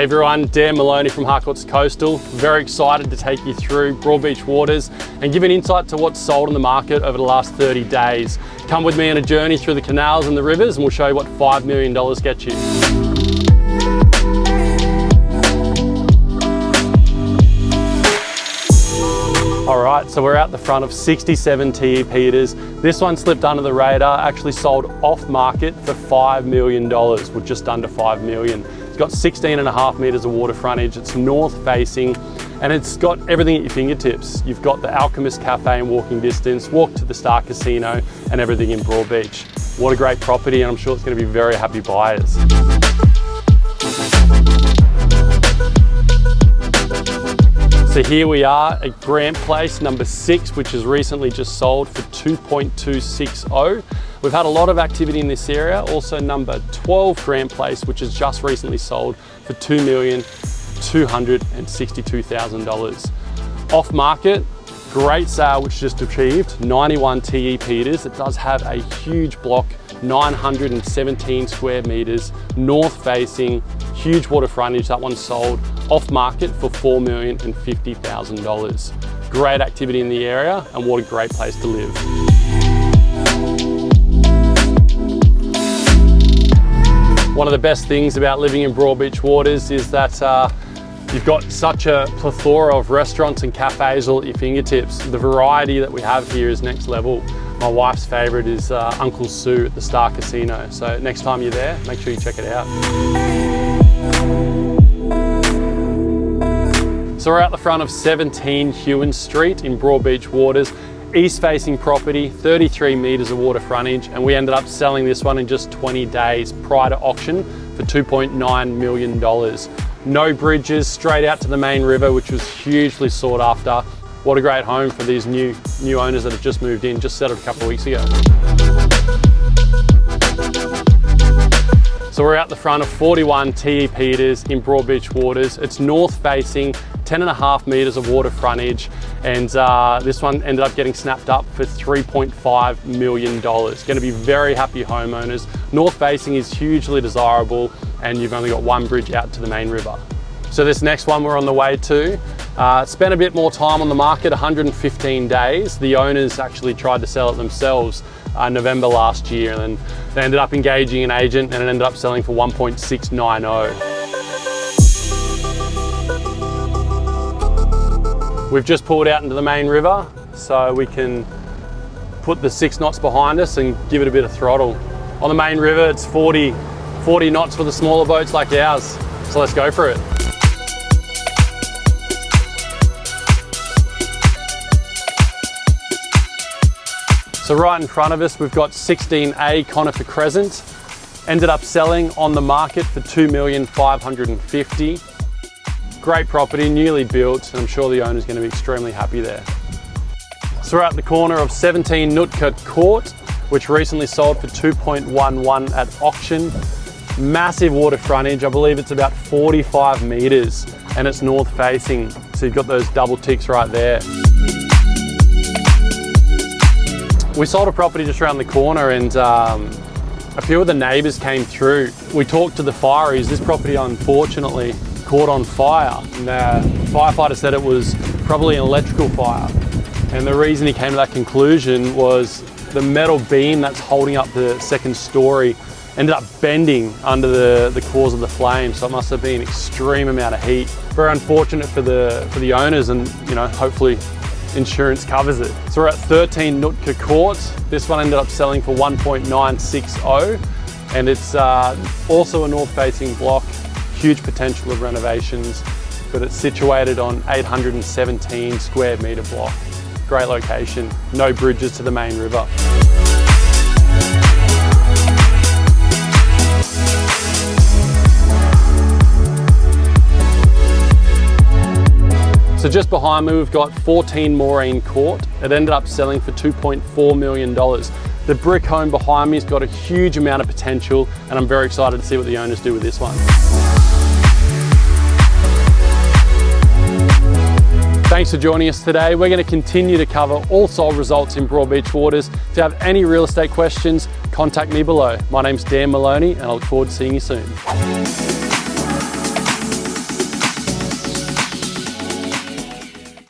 Hey everyone, Dan Maloney from Harcourts Coastal. Very excited to take you through Broadbeach waters and give an insight to what's sold in the market over the last 30 days. Come with me on a journey through the canals and the rivers and we'll show you what $5 million gets you. Alright, so we're out the front of 67 TE Peters. This one slipped under the radar, actually sold off market for $5 million, or just under $5 million. It's got 16.5 metres of water frontage, it's north facing, and it's got everything at your fingertips. You've got the Alchemist Cafe in walking distance, walk to the Star Casino, and everything in Broadbeach. What a great property, and I'm sure it's going to be very happy buyers. So here we are at Grant Place number 6, which has recently just sold for $2.260. We've had a lot of activity in this area. Also number 12 Grant Place, which has just recently sold for $2,262,000. Off market, great sale which just achieved, 91 TE Peters. It does have a huge block, 917 square meters, north facing, huge water frontage. That one sold off market for $4,050,000. Great activity in the area and what a great place to live. One of the best things about living in Broadbeach waters is that you've got such a plethora of restaurants and cafes all at your fingertips. The variety that we have here is next level. My wife's favourite is Uncle Sue at the Star Casino. So next time you're there, make sure you check it out. So we're out the front of 17 Hewan Street in Broadbeach waters. East-facing property, 33 metres of water frontage, and we ended up selling this one in just 20 days prior to auction for $2.9 million. No bridges, straight out to the main river, which was hugely sought after. What a great home for these new owners that have just moved in, just settled a couple of weeks ago. So we're out the front of 41 TE Peters in Broadbeach waters. It's north facing, 10.5 metres of water frontage, and this one ended up getting snapped up for $3.5 million. Going to be very happy homeowners. North facing is hugely desirable and you've only got one bridge out to the main river. So this next one we're on the way to, spent a bit more time on the market, 115 days. The owners actually tried to sell it themselves November last year, and then they ended up engaging an agent and it ended up selling for $1.690. We've just pulled out into the main river so we can put the 6 knots behind us and give it a bit of throttle. On the main river it's 40 knots for the smaller boats like ours, so let's go for it. So right in front of us we've got 16A Conifer Crescent, ended up selling on the market for $2,550,000. Great property, newly built, and I'm sure the owner's going to be extremely happy there. So we're at the corner of 17 Nootka Court, which recently sold for $2.11 at auction. Massive water frontage, I believe it's about 45 metres, and it's north facing, so you've got those double ticks right there. We sold a property just around the corner and a few of the neighbours came through. We talked to the fireys. This property unfortunately caught on fire, and the firefighter said it was probably an electrical fire, and the reason he came to that conclusion was the metal beam that's holding up the second story ended up bending under the cause of the flame, so it must have been an extreme amount of heat. Very unfortunate for the owners, and hopefully insurance covers it. So we're at 13 Nootka Court. This one ended up selling for $1.960, and it's also a north facing block. Huge potential of renovations, but it's situated on 817 square metre block. Great location, no bridges to the main river. So just behind me we've got 14 Maureen Court. It ended up selling for $2.4 million. The brick home behind me has got a huge amount of potential, and I'm very excited to see what the owners do with this one. Thanks for joining us today. We're going to continue to cover all sold results in Broadbeach waters. If you have any real estate questions, contact me below. My name's Dan Maloney and I look forward to seeing you soon.